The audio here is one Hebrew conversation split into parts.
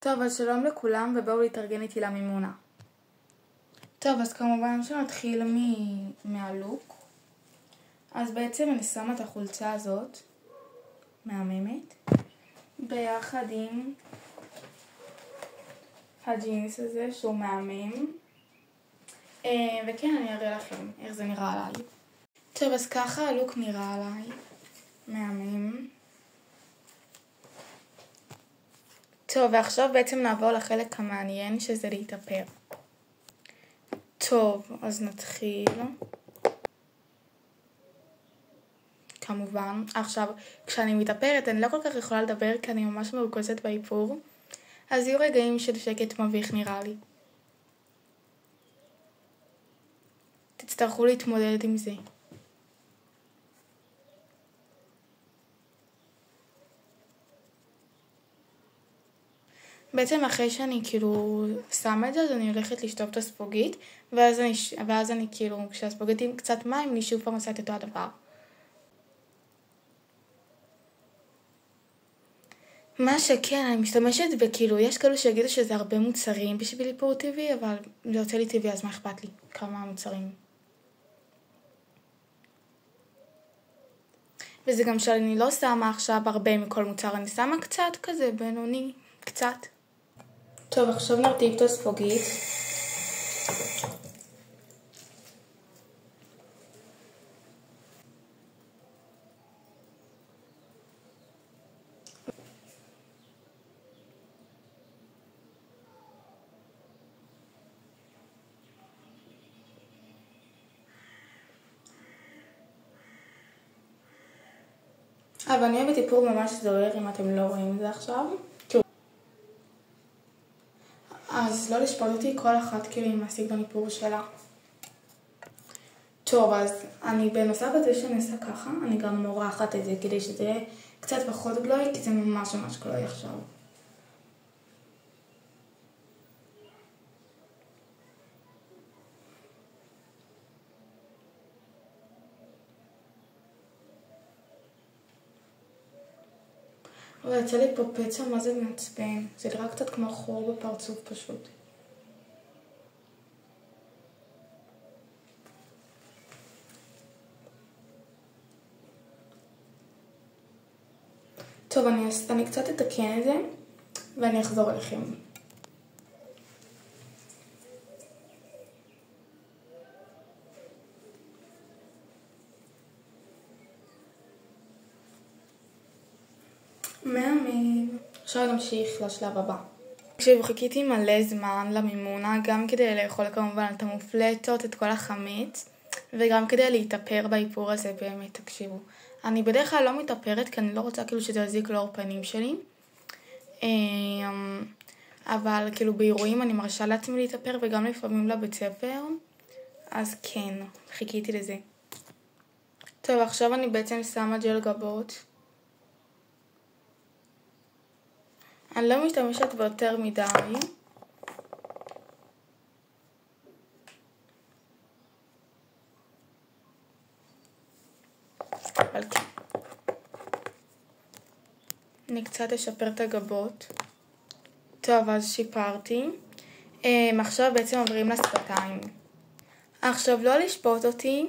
טוב, אז שלום לכולם ובואו להתארגן איתי למימונה. טוב, אז כמובן שנתחיל מהלוק. אז בעצם אני שמה את החולצה הזאת, מהממת, ביחד עם הג'ינס הזה שהוא מהמם. וכן, אני אראה לכם איך זה נראה עליי. טוב, אז ככה הלוק נראה עליי, מהמם. טוב, ועכשיו בעצם נעבור לחלק המעניין שזה להתאפר. טוב, אז נתחיל. כמובן. עכשיו, כשאני מתאפרת אני לא כל כך יכולה לדבר כי אני ממש מרוכזת באיפור. אז יהיו רגעים של שקט מביך נראה לי. תצטרכו להתמודד עם זה. בעצם אחרי שאני שמה את זה, אז אני הולכת לשטוף את הספוגית, ואז אני כשהספוגית עם קצת מים, אני שוב פעם עושה את אותו הדבר. מה שכן, אני משתמשת יש כאלו שיגידו שזה הרבה מוצרים בשביל איפור טבעי, אבל זה יוצא לי טבעי, אז מה אכפת לי? כמה מוצרים. וזה גם שאני לא שמה עכשיו הרבה מכל מוצר, אני שמה קצת כזה, בינוני, קצת. טוב, עכשיו נרטיב את הספוגית. אבל אני אוהבת איפור ממש זוהר אם אתם לא רואים את זה עכשיו. אז לא לשפוט אותי, כל אחת עם הסגנון איפור שלה. טוב, אז אני בנוסף לזה שאני עושה ככה, אני גם מורחת את זה כדי שזה יהיה קצת פחות גלוי, כי זה ממש גלוי עכשיו. אבל יצא לי פה פצע, מה זה מעצבן? זה נראה קצת כמו חור בפרצוף פשוט. טוב, אני קצת אתקן את זה, ואני אחזור אליכם. מהמם. עכשיו נמשיך לשלב הבא. חיכיתי מלא זמן למימונה, גם כדי לאכול כמובן את המופלטות, את כל החמץ, וגם כדי להתאפר באיפור הזה באמת, תקשיבו. אני בדרך כלל לא מתאפרת, כי אני לא רוצה שזה יזיק לאור פנים שלי. אבל באירועים אני מרשה לעצמי להתאפר, וגם לפעמים לבית ספר. אז כן, חיכיתי לזה. טוב, עכשיו אני בעצם שמה ג'ל גבות. אני לא משתמשת ביותר מדי. אבל כן. אני קצת אשפר את הגבות. טוב, אז שיפרתי. עכשיו בעצם עוברים לשפתיים. עכשיו לא לשפוט אותי,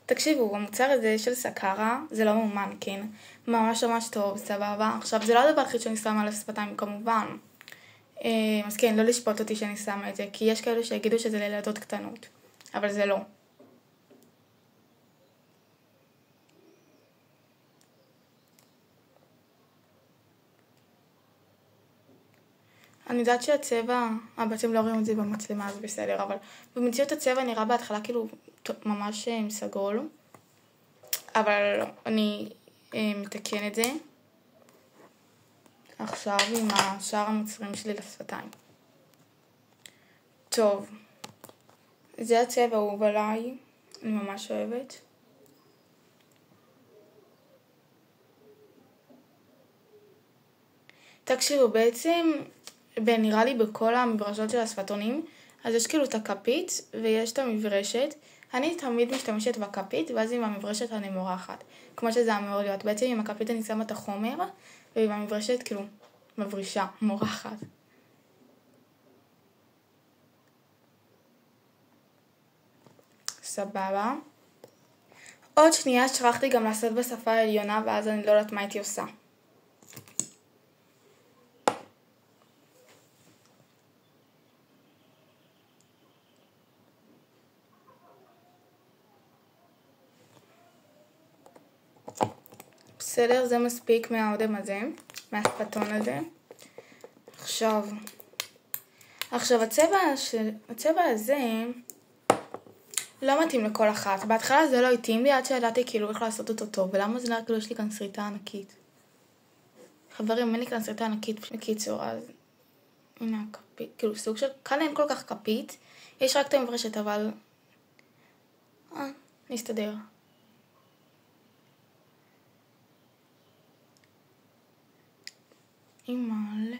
תקשיבו, המוצר הזה של סקרה, זה לא מאומן, כן? ממש טוב, סבבה. עכשיו, זה לא הדבר הכי שאני שמה על השפתיים, כמובן. אז כן, לא לשפוט אותי שאני שמה את זה, כי יש כאלו שיגידו שזה לילדות קטנות, אבל זה לא. אני יודעת שהצבע, בעצם לא רואים את זה במצלמה, אז בסדר, אבל במציאות הצבע נראה בהתחלה ממש סגול, אבל אני מתקן את זה עכשיו עם שאר המוצרים שלי לשפתיים. טוב, זה הצבע האהוב עליי, אני ממש אוהבת. תקשיבו, בעצם נראה לי בכל המברשות של השפתונים, אז יש את הכפית ויש את המברשת. אני תמיד משתמשת בכפית, ואז עם המברשת אני מורחת, כמו שזה אמור להיות. בעצם עם הכפית אני שמה את החומר, ועם המברשת מברישה, מורחת. סבבה. עוד שנייה שכחתי גם לעשות בשפה העליונה, ואז אני לא יודעת מה הייתי עושה. בסדר, זה מספיק מהאודם הזה, מהספטון הזה. עכשיו הצבע הזה לא מתאים לכל אחת. בהתחלה זה לא התאים לי עד שידעתי כאילו איך לעשות אותו טוב. ולמה זה נראה כאילו יש לי כאן שריטה ענקית. חברים, אין לי כאן שריטה ענקית בקיצור, אז הנה הכפית, כאילו סוג של, כאן אין כל כך כפית. יש רק את המברשת, אבל נסתדר. אימאל.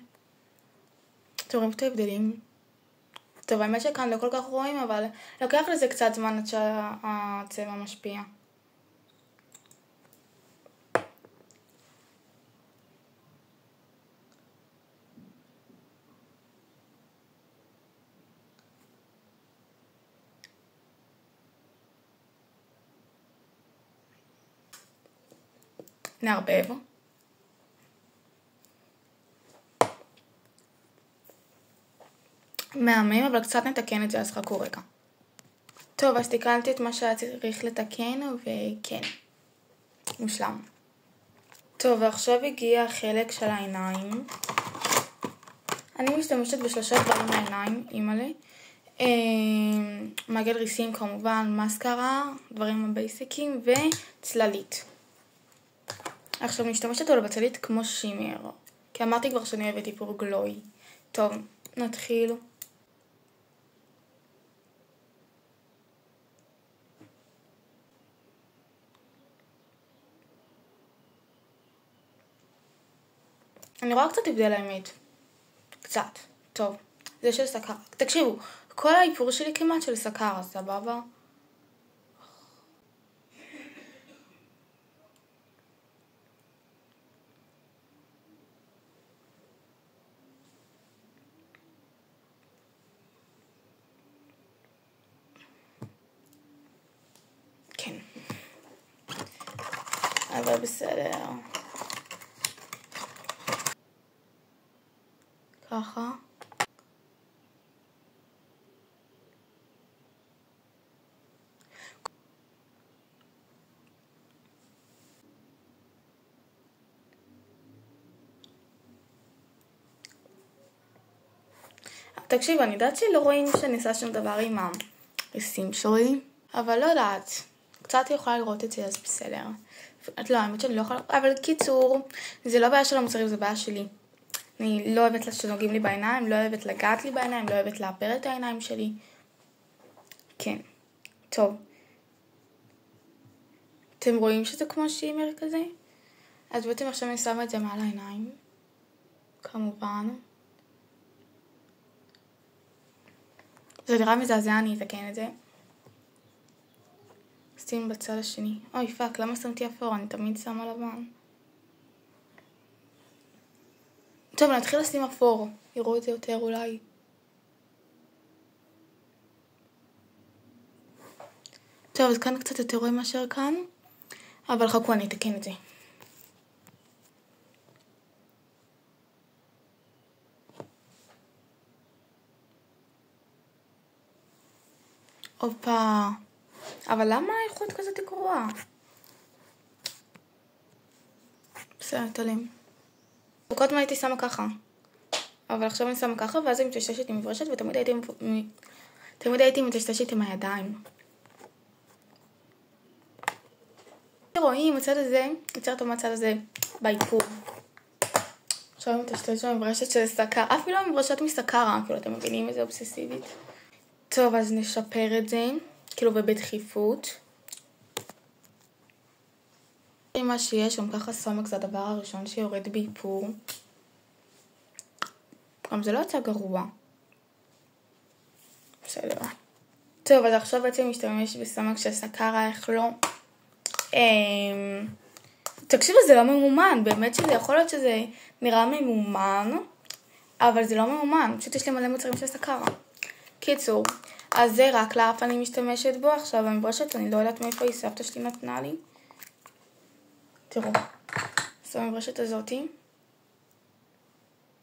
אתם רואים את ההבדלים? טוב, האמת שכאן לא כל כך רואים, אבל לוקח לזה קצת זמן עד שהצבע משפיע. נערבב. מהמם, אבל קצת נתקן את זה, אז חכו רגע. טוב, אז תיקנתי את מה שהיה צריך לתקן, וכן, מושלם. טוב, ועכשיו הגיע החלק של העיניים. אני משתמשת בשלושה דברים לעיניים, אימא'לה. מעגל ריסים כמובן, מסקרה, דברים הבייסיקים, וצללית. עכשיו משתמשת על בצלית כמו שימר, כי אמרתי כבר שאני אוהבת איפור גלוי. טוב, נתחיל. אני רואה קצת הבדל האמת. קצת. טוב. זה של סקרה. תקשיבו, כל האיפור שלי כמעט של סקרה, סבבה? כן. אבל בסדר. ככה. תקשיב, אני יודעת שלא רואים שאני עושה שום דבר עם הריסים שלי, אבל לא יודעת. קצת יכולה לראות את זה, אז בסדר. את לא, האמת שאני לא יכולה, אבל קיצור, זה לא בעיה של המוצרים, זה בעיה שלי. אני לא אוהבת שנוגעים לי בעיניים, לא אוהבת לגעת לי בעיניים, לא אוהבת לאפר את העיניים שלי. כן. טוב. אתם רואים שזה כמו שימר כזה? אז בעצם עכשיו אני שמה את זה מעל העיניים. כמובן. זה נראה מזעזע, אני אתקן את זה. שים בצד השני. אוי פאק, למה שמתי אפור? אני תמיד שמה לבן. טוב, נתחיל לשים אפור. יראו את זה יותר אולי. טוב, אז כאן קצת יותר רואים מאשר כאן. אבל חכו, אני אתקן את זה. אופה. אבל למה האיכות כזאת גרועה? בסדר, תלים. קודם הייתי שמה ככה. אבל עכשיו אני שמה ככה, ואז אני מתשתשת עם מברשת, ותמיד הייתי מתשתשת עם הידיים. רואים, הצד הזה, יותר טוב מהצד הזה, באיפור. עכשיו אני מתשתשת עם מברשת של סקר, אפילו המברשת מסקרה, כאילו אתם מבינים איזה אובססיבית. טוב, אז נשפר את זה, כאילו ובדחיפות. מה שיש, גם ככה סומק זה הדבר הראשון שיורד באיפור. גם זה לא יצא גרוע. בסדר. טוב, אז עכשיו בעצם משתמש בסומק של סקרה, איך לא. תקשיבו, זה לא ממומן, באמת שזה יכול להיות שזה נראה ממומן, אבל זה לא ממומן, פשוט יש לי מלא מוצרים של סקרה. קיצור, אז זה רק לאף אני משתמשת בו. עכשיו המברשת, אני לא יודעת מאיפה היא, סבתא שלי נתנה לי. תראו, זו המברשת הזאתי.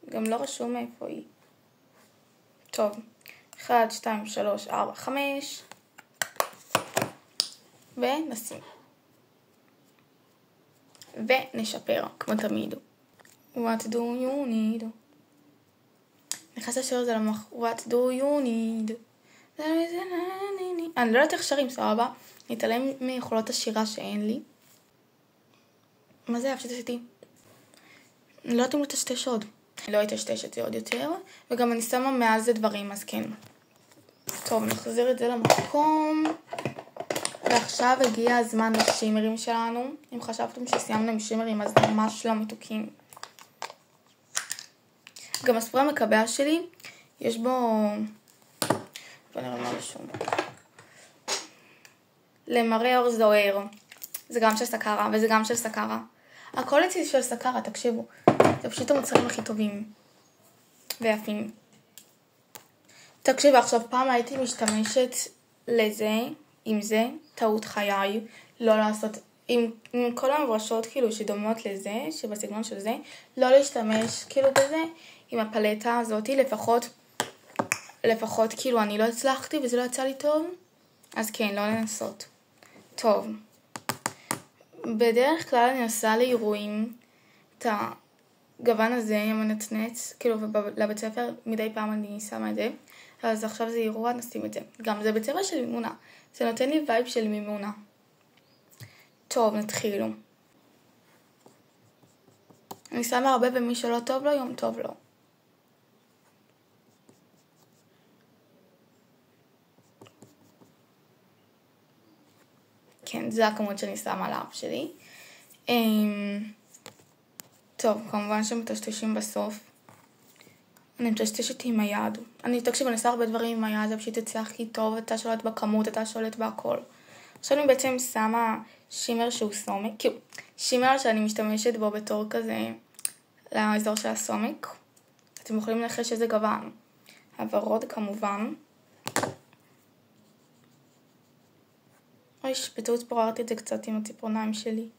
גם לא רשום מאיפה היא. טוב, 1, 2, 3, 4, 5. ונשים. ונשפר, כמו תמיד. What do you need? נכנס לשיר הזה למוח. What do you need? אני לא יודעת איך שרים, סבבה? נתעלם מיכולות השירה שאין לי. מה זה? פשוט עשיתי. אני לא יודעת אם לטשטש עוד. אני לא אטשטש את זה עוד יותר. וגם אני שמה מעל זה דברים, אז כן. טוב, נחזיר את זה למקום. ועכשיו הגיע הזמן לשימרים שלנו. אם חשבתם שסיימנו עם שימרים, אז ממש לא מתוקים. גם הספרי המקבע שלי, יש בו... בוא נראה מה רשום. למראה אור זוהר. זה גם של סקרה, וזה גם של סקרה. הכל אצלי של סקרה, תקשיבו. זה פשוט המוצרים הכי טובים. ויפים. תקשיבו, עכשיו פעם הייתי משתמשת לזה, עם זה, טעות חיי, לא לעשות, עם כל המברשות כאילו שדומות לזה, שבסגנון של זה, לא להשתמש כאילו בזה, עם הפלטה הזאת, לפחות כאילו אני לא הצלחתי וזה לא יצא לי טוב, אז כן, לא לנסות. טוב. בדרך כלל אני עושה לאירועים את הגוון הזה, המנצנץ, כאילו לבית ספר מדי פעם אני שמה את זה, אז עכשיו זה אירוע, נשים את זה. גם זה בצבע של מימונה, זה נותן לי וייב של מימונה. טוב, נתחילו. אני שמה הרבה ומי שלא טוב לו, יום טוב לו. כן, זה הכמות שאני שמה על האף שלי. טוב, כמובן שמטשטשים בסוף. אני מטשטשת עם היד. תקשיב, אני עושה הרבה דברים עם היד, זה פשוט יצא הכי טוב, אתה שולט בכמות, אתה שולט בהכל. עכשיו אני בעצם שמה שימר שהוא סומק, כאילו, שימר שאני משתמשת בו בתור כזה לאזור של הסומק. אתם יכולים לנחש איזה גוון. הוורוד כמובן. אוי, בטעות פוררתי את זה קצת עם הציפורניים שלי.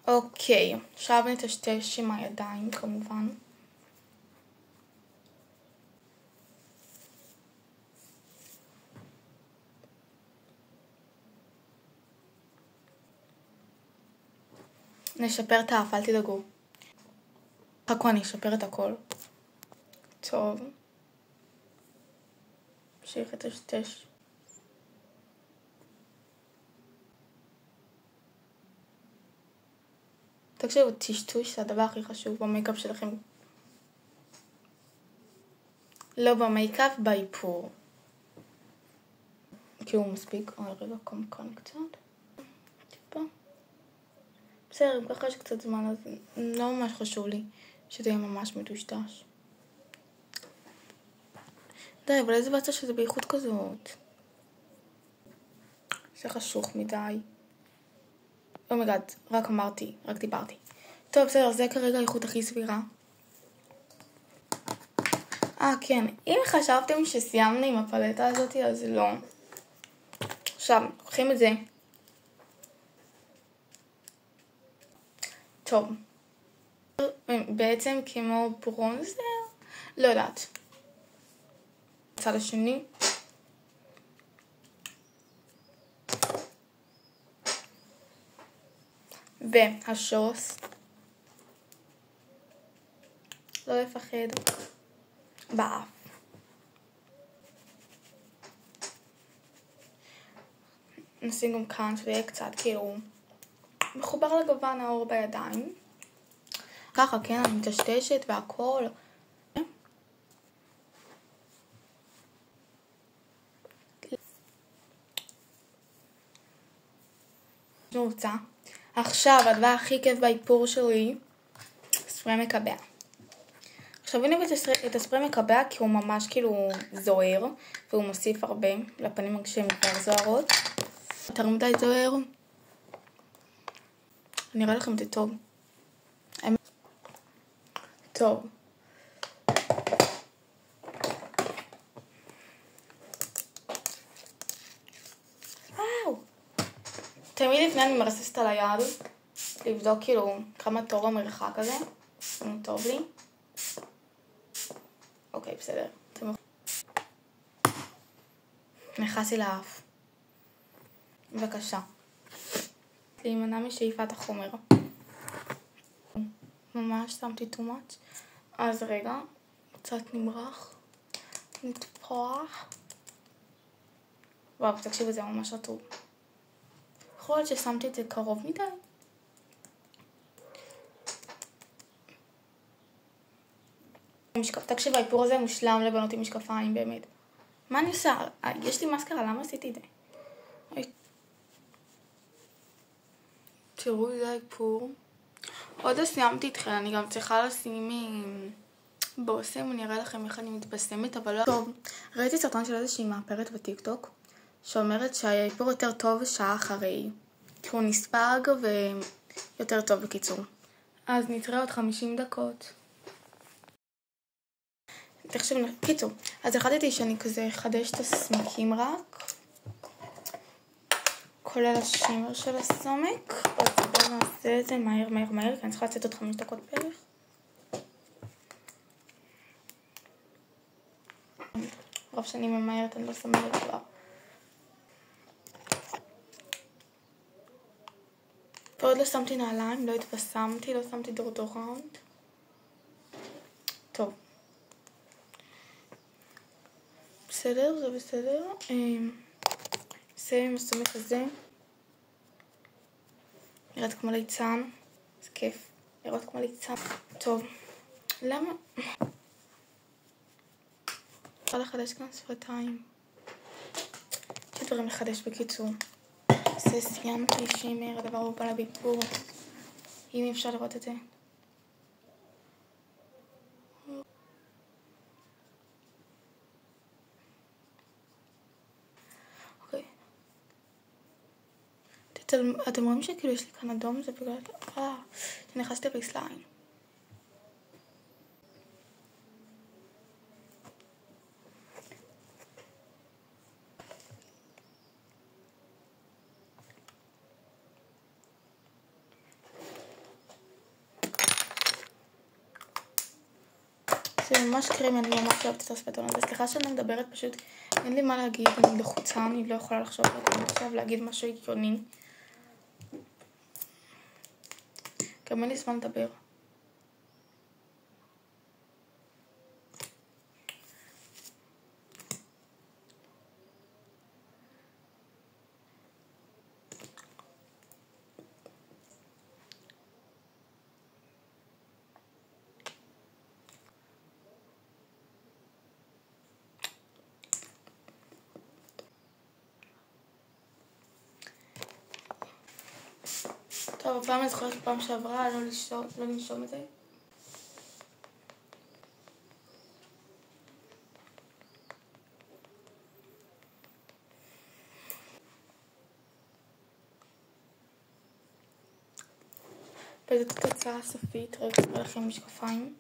אוקיי, עכשיו נטשטש עם הידיים כמובן. נשפר את האף, אל תדאגו. חכו, אני אשפר את הכל. טוב. נמשיך לטשטש. תקשיבו, טשטוש זה הדבר הכי חשוב במייקאפ שלכם. לא במייקאפ, באיפור. כי הוא מספיק. רגע, כאן קצת. טיפה. בסדר, אם ככה יש קצת זמן, אז לא ממש חשוב לי שזה יהיה ממש מטושטש. די, אבל איזה בעצה שזה באיכות כזאת. זה חשוך מדי. אומייגאד, רק דיברתי. טוב, בסדר, זה כרגע האיכות הכי סבירה. כן, אם חשבתם שסיימנו עם הפלטה הזאת, אז לא. עכשיו, לוקחים את זה. טוב. בעצם כמו ברונזר, לא יודעת. הצד השני. והשוס. לא לפחד. באף. נשים גם כאן שיהיה קצת כאילו מחובר לגוון האור בידיים. ככה, כן, אני מטשטשת והכל. נוצא. עכשיו, הדבר הכי כיף באיפור שלי, ספרי מקבע. עכשיו אני אוהבת את הספרי מקבע כי הוא ממש כאילו זוהר, והוא מוסיף הרבה לפנים כשהן כבר זוהרות. יותר מדי זוהר. נראה לכם את זה טוב. טוב. וואו. תמיד לפני אני מרססת על היד, לבדוק כאילו כמה תור המרחק הזה. הוא טוב לי. אוקיי, בסדר. נכנסי לאף. בבקשה. להימנע משאיפת החומר. ממש שמתי too much. אז רגע, קצת נמרח. נתפוח. וואו, תקשיבו, זה ממש רטוב. יכול להיות ששמתי את זה קרוב מדי. תקשיב, האיפור הזה מושלם לבנות עם משקפיים, באמת. מה אני עושה? יש לי מסקרה, למה עשיתי את זה? תראו, זה האיפור. עוד לא סיימתי איתכם, אני גם צריכה לשים בושם, אני אראה לכם איך אני מתבשמת, אבל לא... טוב, ראיתי סרטון של איזושהי מאפרת בטיקטוק, שאומרת שהאיפור יותר טוב שעה אחרי, כי הוא נספג ויותר טוב בקיצור. אז נתראה עוד 50 דקות. תחשב, קיצור, אז החלטתי שאני כזה אחדש את הסמקים רק, כולל השימר של הסומק, אז בואו נעשה את זה מהר, כי אני צריכה לצאת עוד 5 דקות בערך. רוב שאני ממהרת, אני לא שמה לב כבר. ועוד לא שמתי נעליים, לא התבשמתי, לא שמתי דורדורנט. טוב. בסדר, זה בסדר. נסיים עם הסומק הזה. נראית כמו ליצן. זה כיף. נראות כמו ליצן. טוב. למה? אפשר לחדש כאן שפתיים. יש דברים לחדש בקיצור. זה סיימתי שימר, הדבר הוא בא לביפור. אם אפשר לראות את זה. אתם רואים שכאילו יש לי כאן אדום, זה בגלל... שנכנסתי ריסליין. זה ממש קרימי, אני ממש אוהבת את הספטון הזה. סליחה שאני מדברת, פשוט אין לי מה להגיד, אני לחוצה, אני לא יכולה לחשוב עכשיו להגיד משהו הגיוני. גם אין לי זמן לדבר. טוב, הפעם אני זוכרת פעם שעברה, לא לנשום את זה. וזאת קצרה סופית, רגע, נראה לכם משקפיים.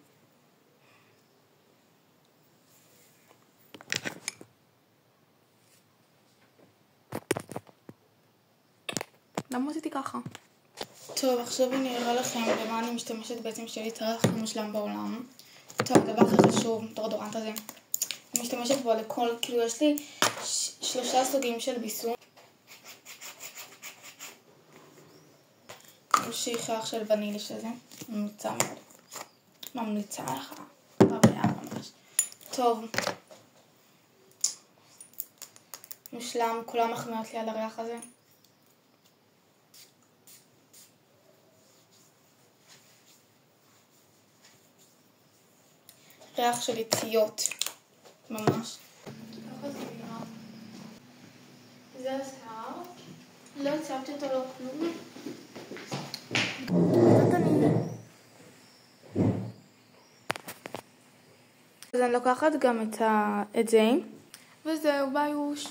למה עשיתי ככה? טוב, עכשיו אני אראה לכם במה אני משתמשת בעצם שלי טרח מושלם בעולם. טוב, דבר הכי חשוב, דורדורנט הזה. אני משתמשת בו לכל, כאילו יש לי 3 סוגים של ביסום. יש לי ריח של ונילי שזה, ממליצה מאוד. ממליצה לך, חוויה ממש. טוב. מושלם, כולם מחמיאות לי על הריח הזה. ריח של יציות, ממש. ככה זה נראה. זה השיער. לא הצבתי אותו לא כלום. אז אני לוקחת גם את זה, וזהו, ביי אוש.